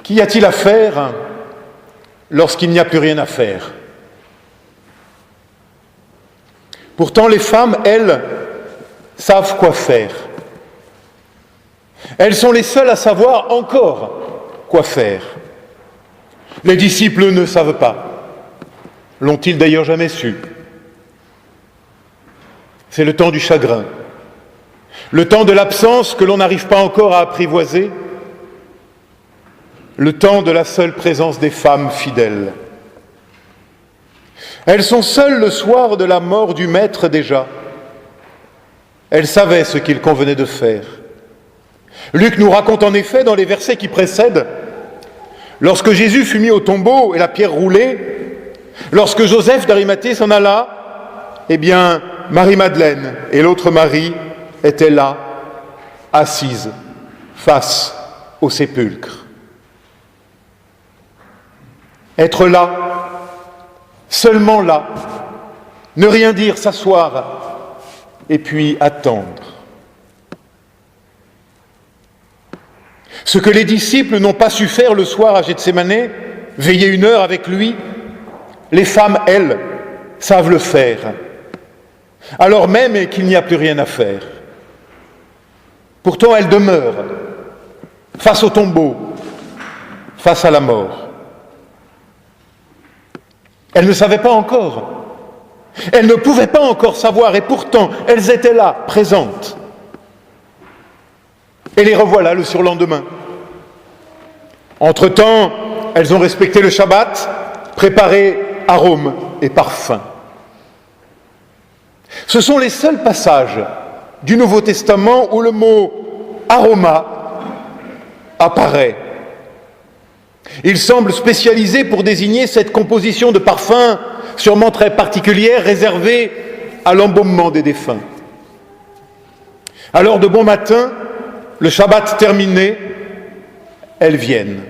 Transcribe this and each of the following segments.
Qu'y a-t-il à faire lorsqu'il n'y a plus rien à faire? Pourtant, les femmes, elles, savent quoi faire. Elles sont les seules à savoir encore quoi faire. Les disciples ne savent pas. L'ont-ils d'ailleurs jamais su? C'est le temps du chagrin, le temps de l'absence que l'on n'arrive pas encore à apprivoiser, le temps de la seule présence des femmes fidèles. Elles sont seules le soir de la mort du Maître déjà. Elles savaient ce qu'il convenait de faire. Luc nous raconte en effet dans les versets qui précèdent, lorsque Jésus fut mis au tombeau et la pierre roulée, lorsque Joseph d'Arimathée s'en alla, eh bien, Marie-Madeleine et l'autre Marie étaient là, assises, face au sépulcre. Être là, seulement là, ne rien dire, s'asseoir, et puis attendre. Ce que les disciples n'ont pas su faire le soir à Gethsémanée, veiller 1 heure avec lui, les femmes, elles, savent le faire, alors même qu'il n'y a plus rien à faire. Pourtant, elles demeurent face au tombeau, face à la mort. Elles ne savaient pas encore, elles ne pouvaient pas encore savoir, et pourtant, elles étaient là, présentes. Et les revoilà le surlendemain. Entre-temps, elles ont respecté le Shabbat, préparé arômes et parfums. Ce sont les seuls passages du Nouveau Testament où le mot aroma apparaît. Il semble spécialisé pour désigner cette composition de parfums sûrement très particulière, réservée à l'embaumement des défunts. Alors de bon matin, le Shabbat terminé, elles viennent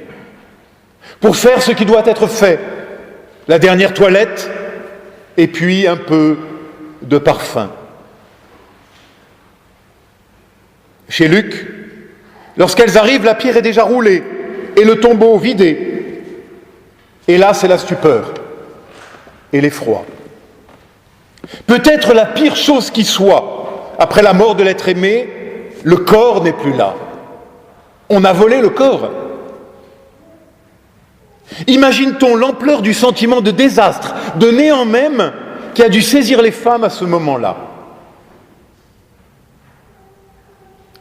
pour faire ce qui doit être fait, la dernière toilette et puis un peu de parfum. Chez Luc, lorsqu'elles arrivent, la pierre est déjà roulée et le tombeau vidé. Et là, c'est la stupeur et l'effroi. Peut-être la pire chose qui soit, après la mort de l'être aimé, le corps n'est plus là. On a volé le corps. Imagine-t-on l'ampleur du sentiment de désastre, de néant même, qui a dû saisir les femmes à ce moment-là.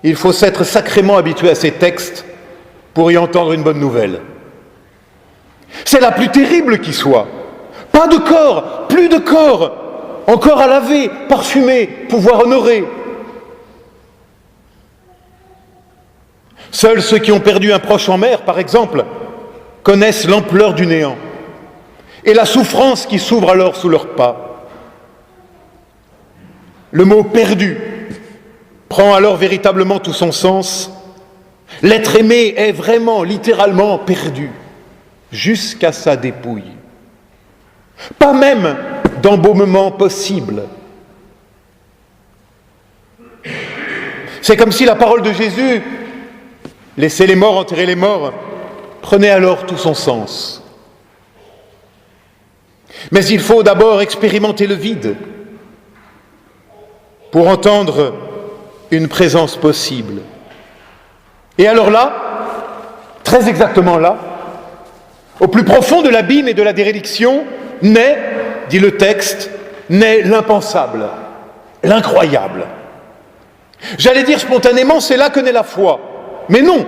Il faut s'être sacrément habitué à ces textes pour y entendre une bonne nouvelle. C'est la plus terrible qui soit. Pas de corps, plus de corps, encore à laver, parfumer, pouvoir honorer. Seuls ceux qui ont perdu un proche en mer, par exemple, connaissent l'ampleur du néant et la souffrance qui s'ouvre alors sous leurs pas. Le mot « perdu » prend alors véritablement tout son sens. L'être aimé est vraiment, littéralement perdu, jusqu'à sa dépouille. Pas même d'embaumement possible. C'est comme si la parole de Jésus, « Laissez les morts enterrer les morts », prenait alors tout son sens. Mais il faut d'abord expérimenter le vide pour entendre une présence possible. Et alors là, très exactement là, au plus profond de l'abîme et de la déréliction, naît, dit le texte, naît l'impensable, l'incroyable. J'allais dire spontanément, c'est là que naît la foi. Mais non,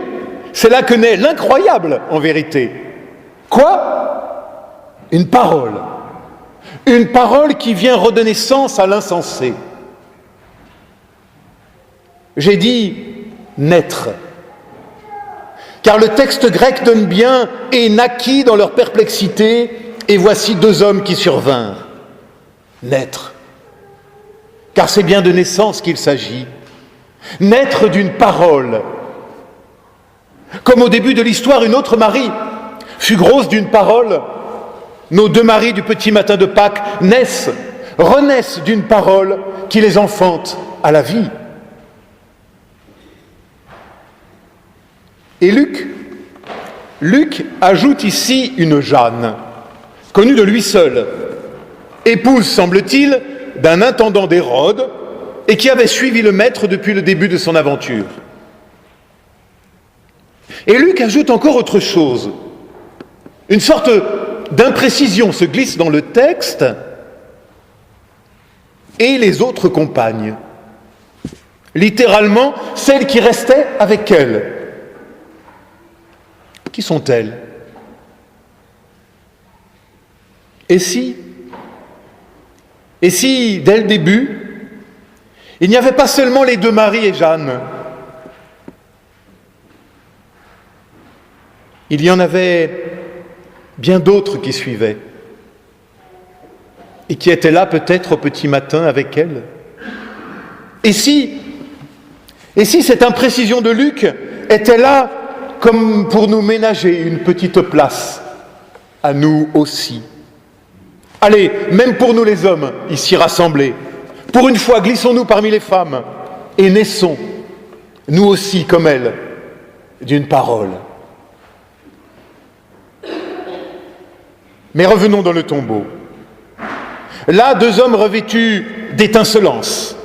c'est là que naît l'incroyable en vérité. Quoi? Une parole. Une parole qui vient redonner sens à l'insensé. J'ai dit naître, car le texte grec donne bien « et naquit dans leur perplexité, et voici 2 hommes qui survinrent ». Naître, car c'est bien de naissance qu'il s'agit. Naître d'une parole. Comme au début de l'histoire, une autre Marie fut grosse d'une parole. Nos 2 Maries du petit matin de Pâques naissent, renaissent d'une parole qui les enfante à la vie. Et Luc Luc ajoute ici une Jeanne, connue de lui seul, épouse, semble-t-il, d'un intendant d'Hérode et qui avait suivi le maître depuis le début de son aventure. Et Luc ajoute encore autre chose. Une sorte d'imprécision se glisse dans le texte. Et les autres compagnes. Littéralement, celles qui restaient avec elle. Qui sont-elles? Et si, dès le début, il n'y avait pas seulement les deux Marie et Jeanne, il y en avait bien d'autres qui suivaient et qui étaient là peut-être au petit matin avec elle. Et si cette imprécision de Luc était là comme pour nous ménager une petite place, à nous aussi. Allez, même pour nous les hommes, ici rassemblés, pour une fois, glissons-nous parmi les femmes et naissons, nous aussi, comme elle, d'une parole. Mais revenons dans le tombeau. Là, deux hommes revêtus d'étincelance,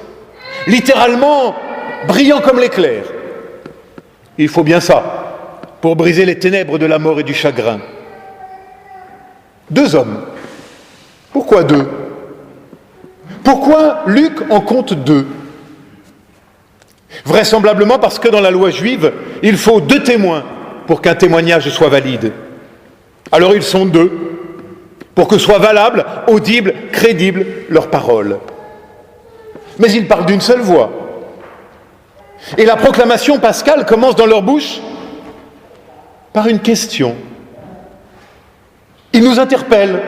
littéralement brillants comme l'éclair. Il faut bien ça pour briser les ténèbres de la mort et du chagrin. Deux hommes. Pourquoi deux? Pourquoi Luc en compte deux? Vraisemblablement parce que dans la loi juive, il faut deux témoins pour qu'un témoignage soit valide. Alors ils sont deux, pour que soit valable, audible, crédible leur parole. Mais ils parlent d'une seule voix. Et la proclamation pascale commence dans leur bouche par une question. Ils nous interpellent.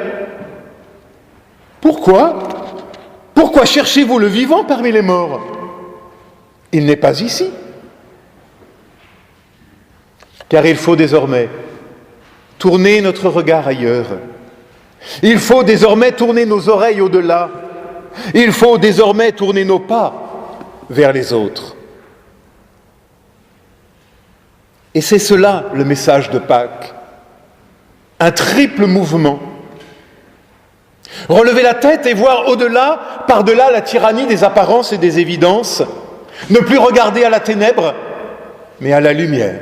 Pourquoi cherchez-vous le vivant parmi les morts? Il n'est pas ici. Car il faut désormais tourner notre regard ailleurs. Il faut désormais tourner nos oreilles au-delà. Il faut désormais tourner nos pas vers les autres. Et c'est cela le message de Pâques. Un triple mouvement. Relever la tête et voir au-delà, par-delà la tyrannie des apparences et des évidences. Ne plus regarder à la ténèbre, mais à la lumière.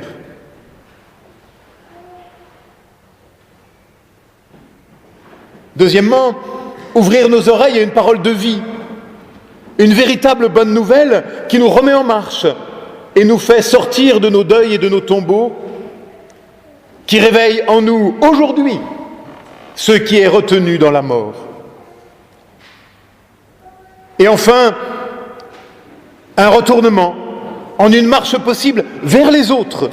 Deuxièmement, ouvrir nos oreilles à une parole de vie, une véritable bonne nouvelle qui nous remet en marche et nous fait sortir de nos deuils et de nos tombeaux, qui réveille en nous aujourd'hui ce qui est retenu dans la mort. Et enfin, un retournement en une marche possible vers les autres,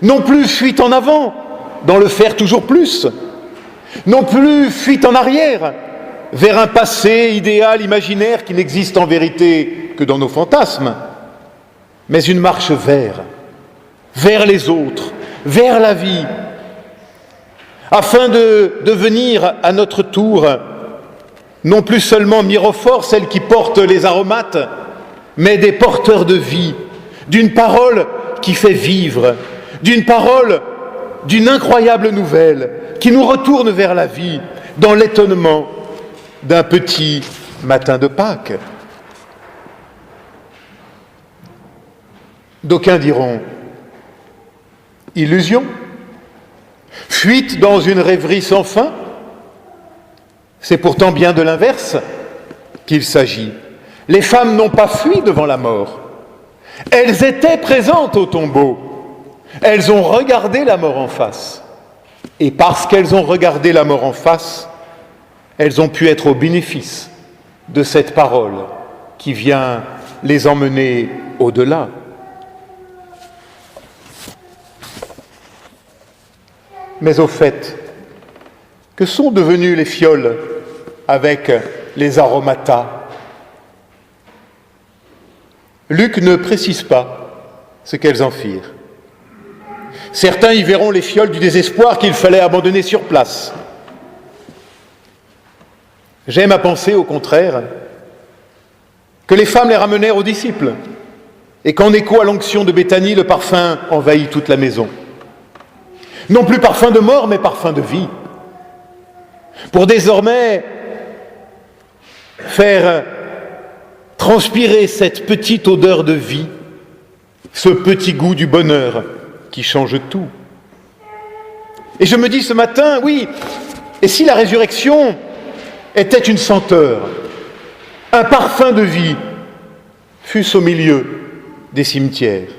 non plus fuite en avant dans le faire toujours plus, non plus fuite en arrière vers un passé idéal, imaginaire qui n'existe en vérité que dans nos fantasmes, mais une marche vers les autres, vers la vie, afin de devenir à notre tour non plus seulement mirophores, celles qui portent les aromates, mais des porteurs de vie, d'une parole qui fait vivre, d'une parole, d'une incroyable nouvelle, qui nous retourne vers la vie, dans l'étonnement d'un petit matin de Pâques. D'aucuns diront illusion, fuite dans une rêverie sans fin. C'est pourtant bien de l'inverse qu'il s'agit. Les femmes n'ont pas fui devant la mort. Elles étaient présentes au tombeau. Elles ont regardé la mort en face. Et parce qu'elles ont regardé la mort en face, elles ont pu être au bénéfice de cette parole qui vient les emmener au-delà. Mais au fait, que sont devenues les fioles avec les aromata? Luc ne précise pas ce qu'elles en firent. Certains y verront les fioles du désespoir qu'il fallait abandonner sur place. J'aime à penser, au contraire, que les femmes les ramenèrent aux disciples et qu'en écho à l'onction de Béthanie, le parfum envahit toute la maison. Non plus parfum de mort, mais parfum de vie. Pour désormais faire transpirer cette petite odeur de vie, ce petit goût du bonheur qui change tout. Et je me dis ce matin, oui, et si la résurrection était une senteur, un parfum de vie, fût-ce au milieu des cimetières?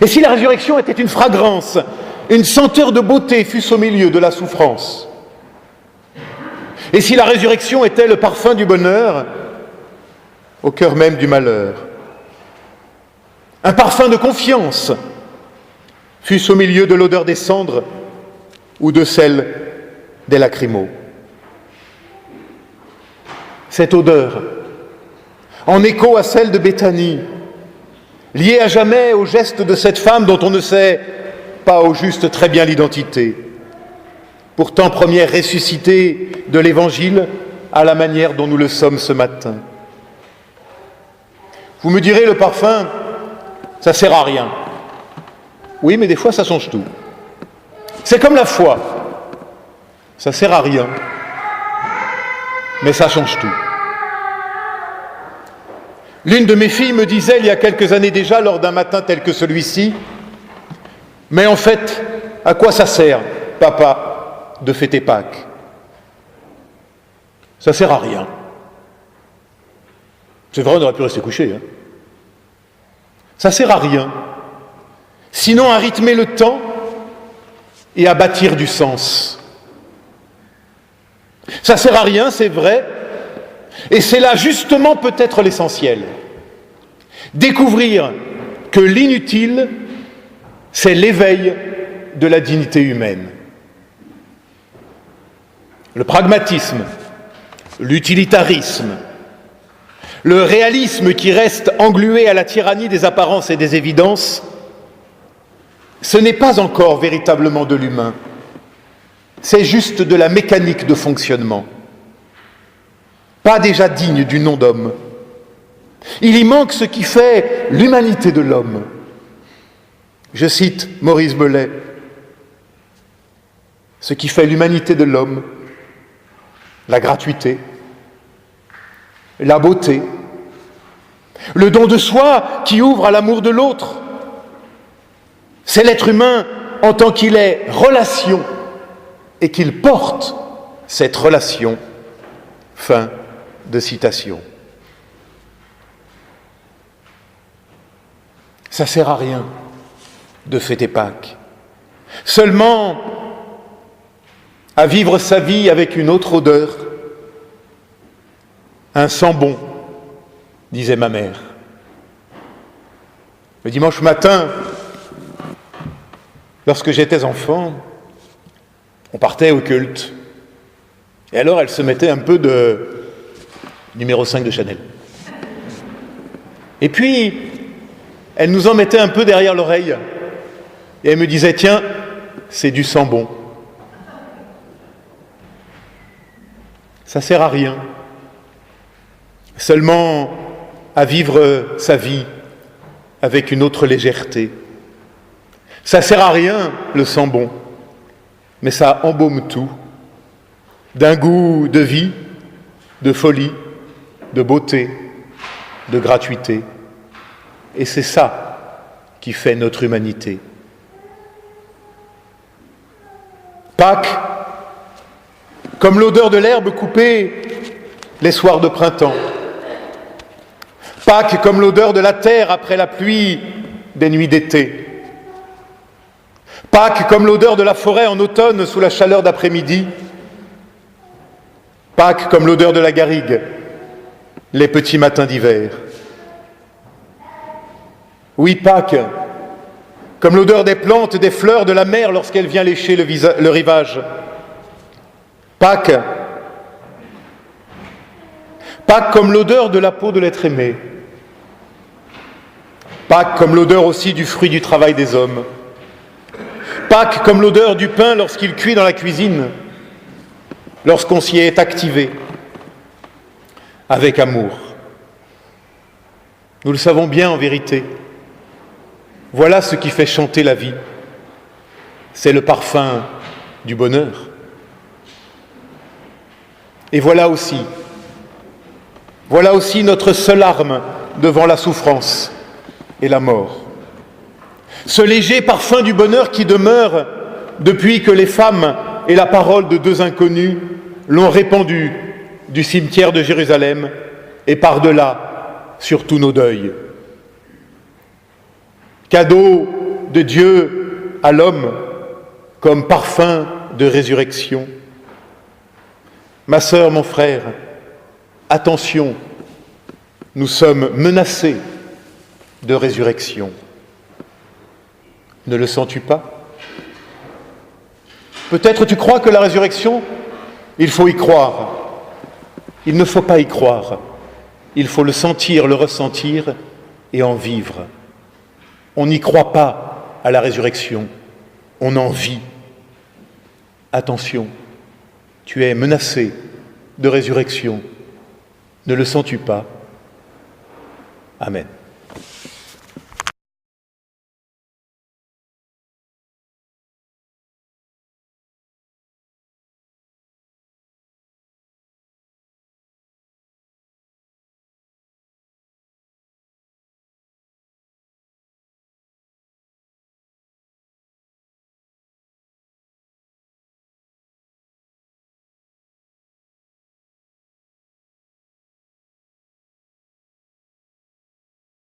Et si la résurrection était une fragrance, une senteur de beauté, fût-ce au milieu de la souffrance? Et si la résurrection était le parfum du bonheur, au cœur même du malheur? Un parfum de confiance, fût-ce au milieu de l'odeur des cendres ou de celle des lacrymos? Cette odeur, en écho à celle de Béthanie, liée à jamais au geste de cette femme dont on ne sait pas au juste très bien l'identité, pourtant première ressuscitée de l'Évangile à la manière dont nous le sommes ce matin. Vous me direz, le parfum, ça sert à rien. Oui, mais des fois ça change tout. C'est comme la foi, ça sert à rien, mais ça change tout. L'une de mes filles me disait il y a quelques années déjà, lors d'un matin tel que celui-ci, « Mais en fait, à quoi ça sert, papa, de fêter Pâques? Ça sert à rien. » C'est vrai, on aurait pu rester couché. Hein. Ça sert à rien, sinon à rythmer le temps et à bâtir du sens. Ça sert à rien, c'est vrai, et c'est là justement peut-être l'essentiel. Découvrir que l'inutile, c'est l'éveil de la dignité humaine. Le pragmatisme, l'utilitarisme, le réalisme qui reste englué à la tyrannie des apparences et des évidences, ce n'est pas encore véritablement de l'humain, c'est juste de la mécanique de fonctionnement, pas déjà digne du nom d'homme. Il y manque ce qui fait l'humanité de l'homme. Je cite Maurice Bellet, ce qui fait l'humanité de l'homme, la gratuité, la beauté, le don de soi qui ouvre à l'amour de l'autre. C'est l'être humain en tant qu'il est relation et qu'il porte cette relation. Fin de citation. Ça ne sert à rien de fêter Pâques, seulement à vivre sa vie avec une autre odeur, un sang bon, disait ma mère. Le dimanche matin, lorsque j'étais enfant, on partait au culte. Et alors elle se mettait un peu de numéro 5 de Chanel. Et puis, elle nous en mettait un peu derrière l'oreille. Et elle me disait, tiens, c'est du sang bon. Ça sert à rien. Seulement à vivre sa vie avec une autre légèreté. Ça sert à rien, le sang bon, mais ça embaume tout, d'un goût de vie, de folie, de beauté, de gratuité. Et c'est ça qui fait notre humanité. Pâques, comme l'odeur de l'herbe coupée les soirs de printemps. Pâques comme l'odeur de la terre après la pluie des nuits d'été. Pâques comme l'odeur de la forêt en automne sous la chaleur d'après-midi. Pâques comme l'odeur de la garrigue, les petits matins d'hiver. Oui, Pâques, comme l'odeur des plantes, des fleurs, de la mer lorsqu'elle vient lécher le rivage. Pâques comme l'odeur de la peau de l'être aimé. Pâques comme l'odeur aussi du fruit du travail des hommes. Pâques comme l'odeur du pain lorsqu'il cuit dans la cuisine, lorsqu'on s'y est activé, avec amour. Nous le savons bien en vérité. Voilà ce qui fait chanter la vie. c'est le parfum du bonheur. Et voilà aussi notre seule arme devant la souffrance et la mort. Ce léger parfum du bonheur qui demeure depuis que les femmes et la parole de deux inconnus l'ont répandu du cimetière de Jérusalem et par-delà sur tous nos deuils. Cadeau de Dieu à l'homme comme parfum de résurrection. Ma sœur, mon frère, attention, nous sommes menacés de résurrection. Ne le sens-tu pas? Peut-être tu crois que la résurrection, il faut y croire. Il ne faut pas y croire. Il faut le sentir, le ressentir et en vivre. On n'y croit pas à la résurrection, on en vit. Attention, tu es menacé de résurrection. Ne le sens-tu pas? Amen.